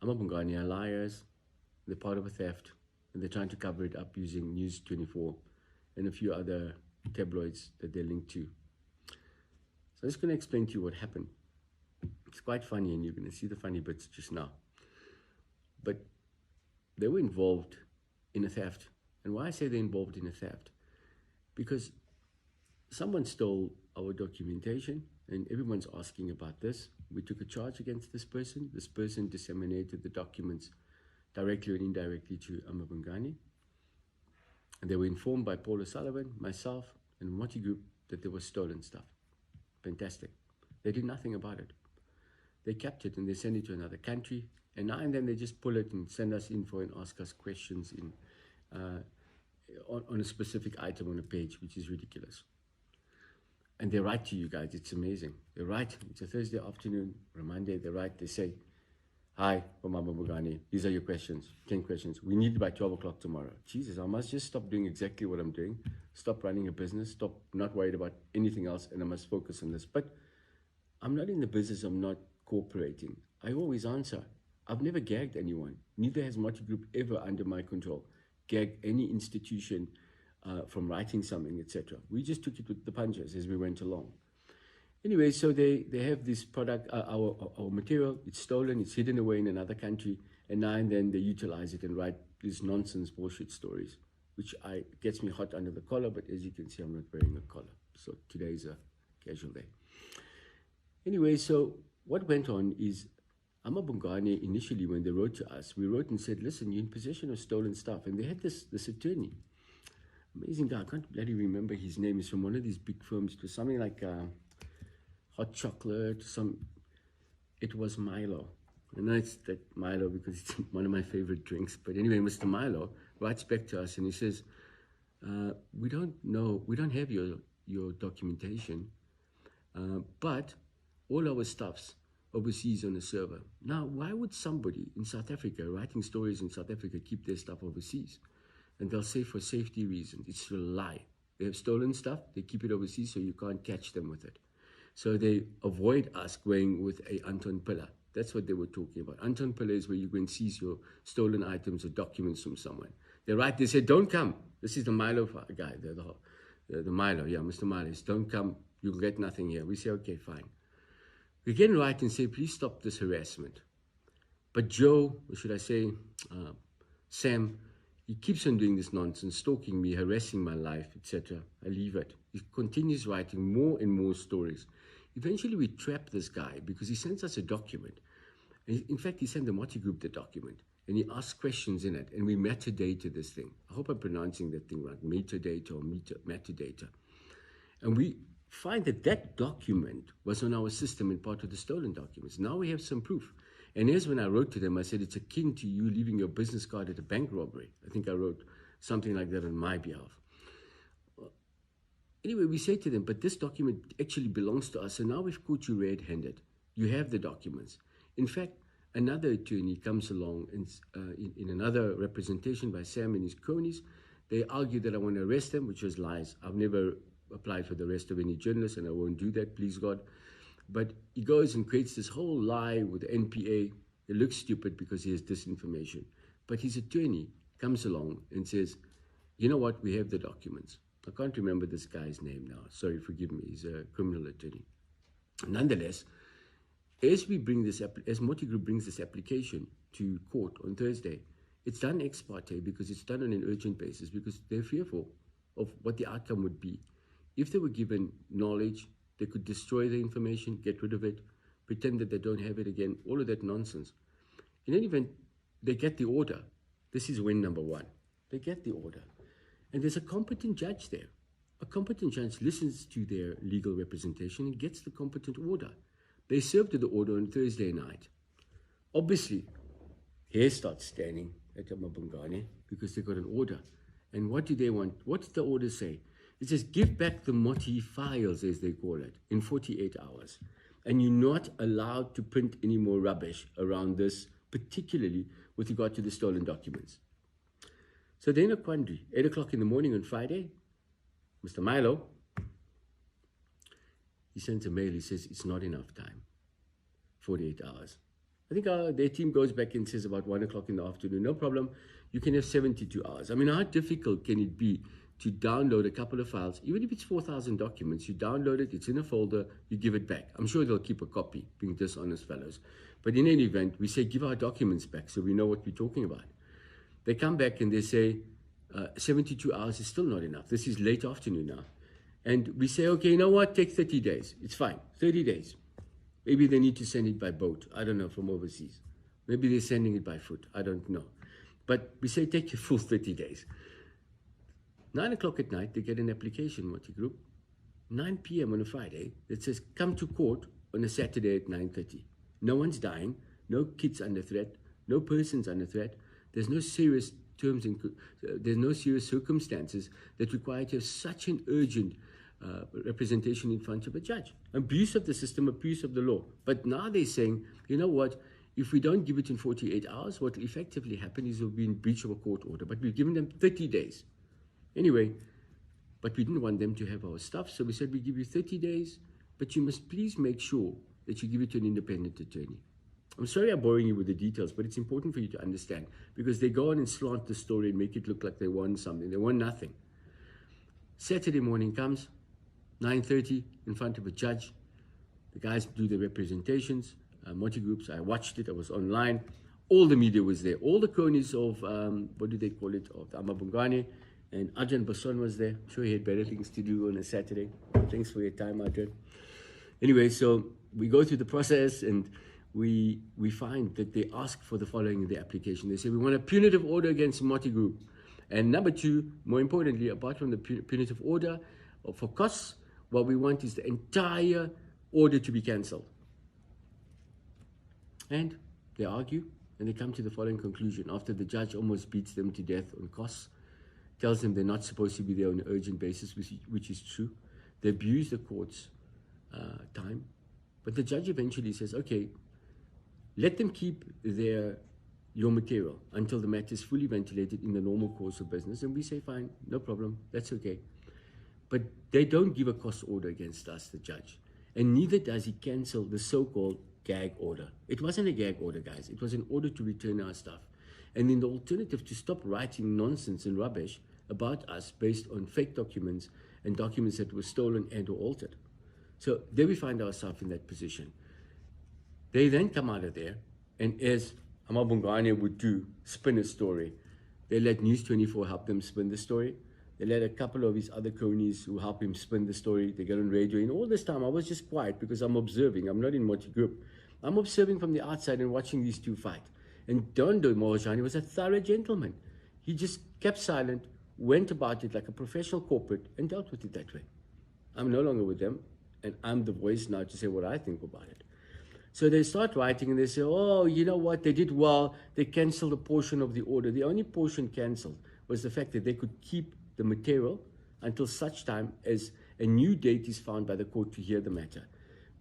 Amabhungane are liars, they're part of a theft, and they're trying to cover it up using News 24 and a few other tabloids that they're linked to. So I'm just going to explain to you what happened. It's quite funny, and you're going to see the funny bits just now. But they were involved in a theft. And why I say they're involved in a theft? Because someone stole our documentation, and everyone's asking about this. We took a charge against this person. This person disseminated the documents directly or indirectly to Amabhungane. And they were informed by Paul O'Sullivan, myself, and Moti Group that there was stolen stuff. Fantastic. They did nothing about it. They kept it and they sent it to another country. And now and then they just pull it and send us info and ask us questions on a specific item on a page, which is ridiculous. And they write to you guys. It's amazing. They write. It's a Thursday afternoon or a Monday. They write. They say, "Hi, from Amabhungane. These are your questions. 10 questions. We need it by 12 o'clock tomorrow." Jesus, I must just stop doing exactly what I'm doing. Stop running a business. Stop not worried about anything else. And I must focus on this. But I'm not in the business of not cooperating. I always answer. I've never gagged anyone. Neither has Moti Group ever under my control gagged any institution from writing something, etc. We just took it with the punches as we went along. Anyway, so they have this product, our material, it's stolen, it's hidden away in another country, and now and then they utilize it and write these nonsense bullshit stories, which gets me hot under the collar, but as you can see, I'm not wearing a collar. So today is a casual day. Anyway, so what went on is Amabhungane initially, when they wrote to us, we wrote and said, listen, you're in possession of stolen stuff. And they had this attorney, amazing guy, I can't bloody remember his name. He's from one of these big firms. It was something like hot chocolate, it was Milo. And it's that Milo because it's one of my favorite drinks. But anyway, Mr. Milo writes back to us and he says, we don't have your documentation, but all our stuff's overseas on a server. Now, why would somebody in South Africa writing stories in South Africa keep their stuff overseas? And they'll say for safety reasons. It's a lie. They have stolen stuff, they keep it overseas so you can't catch them with it. So they avoid us going with a Anton Pillar. That's what they were talking about. Anton Pillar is where you go and seize your stolen items or documents from someone. They said, don't come. This is the Milo guy, the Milo, yeah, Mr. Milo. Don't come, you'll get nothing here. We say, okay, fine. We again write and say, please stop this harassment. But Joe, or should I say, Sam, he keeps on doing this nonsense, stalking me, harassing my life, etc. I leave it. He continues writing more and more stories. Eventually, we trap this guy because he sends us a document. In fact, he sent the Moti Group the document, and he asks questions in it, and we metadata this thing. I hope I'm pronouncing that thing right, metadata or metadata. And we find that document was on our system and part of the stolen documents. Now we have some proof. And here's when I wrote to them, I said, it's akin to you leaving your business card at a bank robbery. I think I wrote something like that on my behalf. Anyway, we say to them, but this document actually belongs to us. So now we've caught you red-handed. You have the documents. In fact, another attorney comes along and in another representation by Sam and his cronies, they argue that I want to arrest them, which was lies. I've never applied for the arrest of any journalist, and I won't do that, please God. But he goes and creates this whole lie with the NPA. It looks stupid because he has disinformation. But his attorney comes along and says, you know what, we have the documents. I can't remember this guy's name now. Sorry, forgive me. He's a criminal attorney. Nonetheless, as Moti Group brings this application to court on Thursday, it's done ex parte because it's done on an urgent basis because they're fearful of what the outcome would be. If they were given knowledge, they could destroy the information, get rid of it, pretend that they don't have it again, all of that nonsense. In any event, they get the order. This is win number one. They get the order. And there's a competent judge there. A competent judge listens to their legal representation and gets the competent order. They served the order on Thursday night. Obviously, hair starts standing at Amabhungane because they got an order. And what do they want? What does the order say? It says, give back the Moti files, as they call it, in 48 hours. And you're not allowed to print any more rubbish around this, particularly with regard to the stolen documents. So they're in a quandary. 8 o'clock in the morning on Friday, Mr. Milo, he sends a mail. He says, it's not enough time, 48 hours. I think their team goes back and says about 1 o'clock in the afternoon. No problem. You can have 72 hours. I mean, how difficult can it be to download a couple of files? Even if it's 4,000 documents, you download it, it's in a folder, you give it back. I'm sure they'll keep a copy, being dishonest fellows. But in any event, we say, give our documents back so we know what we're talking about. They come back and they say, 72 hours is still not enough. This is late afternoon now. And we say, okay, you know what? Take 30 days. It's fine. 30 days. Maybe they need to send it by boat. I don't know, from overseas. Maybe they're sending it by foot. I don't know. But we say, take your full 30 days. 9 o'clock at night, they get an application, Moti Group. 9 p.m. on a Friday that says, come to court on a Saturday at 9:30. No one's dying. No kids under threat. No persons under threat. There's no serious terms and there's no serious circumstances that require to have such an urgent representation in front of a judge. Abuse of the system, abuse of the law. But now they're saying, you know what, if we don't give it in 48 hours, what will effectively happen is we'll be in breach of a court order. But we've given them 30 days. Anyway, but we didn't want them to have our stuff, so we said we give you 30 days, but you must please make sure that you give it to an independent attorney. I'm sorry I'm boring you with the details, but it's important for you to understand, because they go on and slant the story and make it look like they won something. They won nothing. Saturday morning comes, 9:30, in front of a judge. The guys do the representations, Moti Groups. I watched it. I was online. All the media was there. All the cronies of, what do they call it, of the Amabhungane. And Ajahn Bason was there. I'm sure he had better things to do on a Saturday. Thanks for your time, Ajahn. Anyway, so we go through the process and we find that they ask for the following in the application. They say, we want a punitive order against Moti Group. And number two, more importantly, apart from the punitive order for costs, what we want is the entire order to be cancelled. And they argue and they come to the following conclusion. After the judge almost beats them to death on costs, tells them they're not supposed to be there on an urgent basis, which is true. They abuse the court's time. But the judge eventually says, okay, let them keep your material until the matter is fully ventilated in the normal course of business. And we say, fine, no problem, that's okay. But they don't give a cost order against us, the judge. And neither does he cancel the so-called gag order. It wasn't a gag order, guys. It was an order to return our stuff. And in the alternative, to stop writing nonsense and rubbish about us based on fake documents and documents that were stolen and or altered. So there we find ourselves in that position. They then come out of there, and as Amabhungane would do, spin a story. They let News 24 help them spin the story. They let a couple of his other cronies who help him spin the story. They get on radio. And all this time, I was just quiet because I'm observing. I'm not in Moti Group. I'm observing from the outside and watching these two fight. And Dondo Mogajane was a thorough gentleman. He just kept silent, went about it like a professional corporate, and dealt with it that way. I'm no longer with them, and I'm the voice now to say what I think about it. So they start writing and they say, oh, you know what, they did well. They canceled a portion of the order. The only portion canceled was the fact that they could keep the material until such time as a new date is found by the court to hear the matter.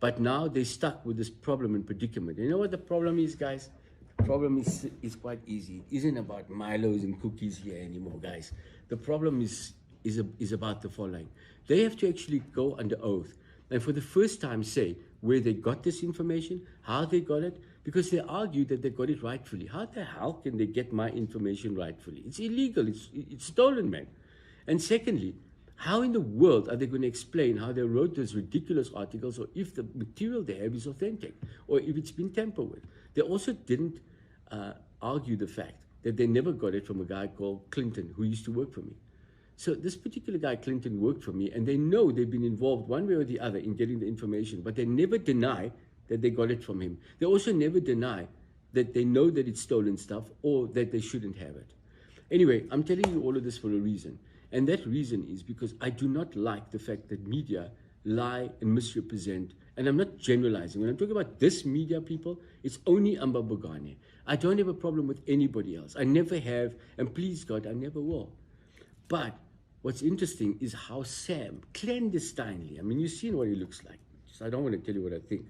But now they're stuck with this problem and predicament. You know what the problem is, guys? The problem is quite easy. It isn't about Milos and cookies here anymore, guys. The problem is about the following. They have to actually go under oath and for the first time say where they got this information, how they got it, because they argue that they got it rightfully. How the hell can they get my information rightfully? It's illegal. It's stolen, man. And secondly, how in the world are they going to explain how they wrote those ridiculous articles, or if the material they have is authentic, or if it's been tampered with? They also didn't argue the fact that they never got it from a guy called Clinton, who used to work for me. So this particular guy, Clinton, worked for me, and they know they've been involved one way or the other in getting the information, but they never deny that they got it from him. They also never deny that they know that it's stolen stuff or that they shouldn't have it. Anyway, I'm telling you all of this for a reason. And that reason is because I do not like the fact that media lie and misrepresent. And I'm not generalizing. When I'm talking about this media, people, it's only Amabhungane. I don't have a problem with anybody else. I never have, and please God, I never will. But what's interesting is how Sam, clandestinely, I mean, you've seen what he looks like. So I don't want to tell you what I think.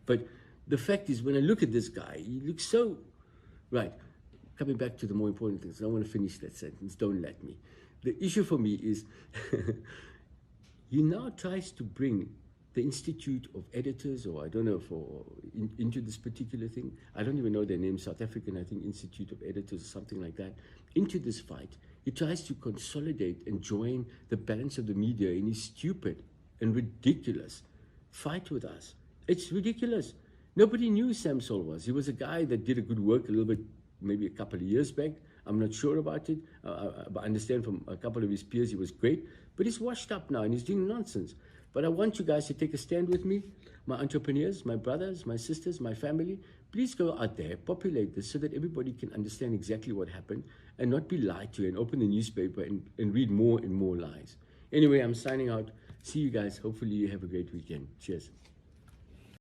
But the fact is, when I look at this guy, he looks so, right, coming back to the more important things. I want to finish that sentence. Don't let me. The issue for me is he now tries to bring the Institute of Editors, or I don't know, into this particular thing. I don't even know their name, South African, I think, Institute of Editors or something like that, into this fight. He tries to consolidate and join the balance of the media in his stupid and ridiculous fight with us. It's ridiculous. Nobody knew Sam Sol was. He was a guy that did a good work a little bit, maybe a couple of years back. I'm not sure about it. But I understand from a couple of his peers he was great. But he's washed up now and he's doing nonsense. But I want you guys to take a stand with me, my entrepreneurs, my brothers, my sisters, my family. Please go out there, populate this so that everybody can understand exactly what happened and not be lied to and open the newspaper and read more and more lies. Anyway, I'm signing out. See you guys. Hopefully you have a great weekend. Cheers.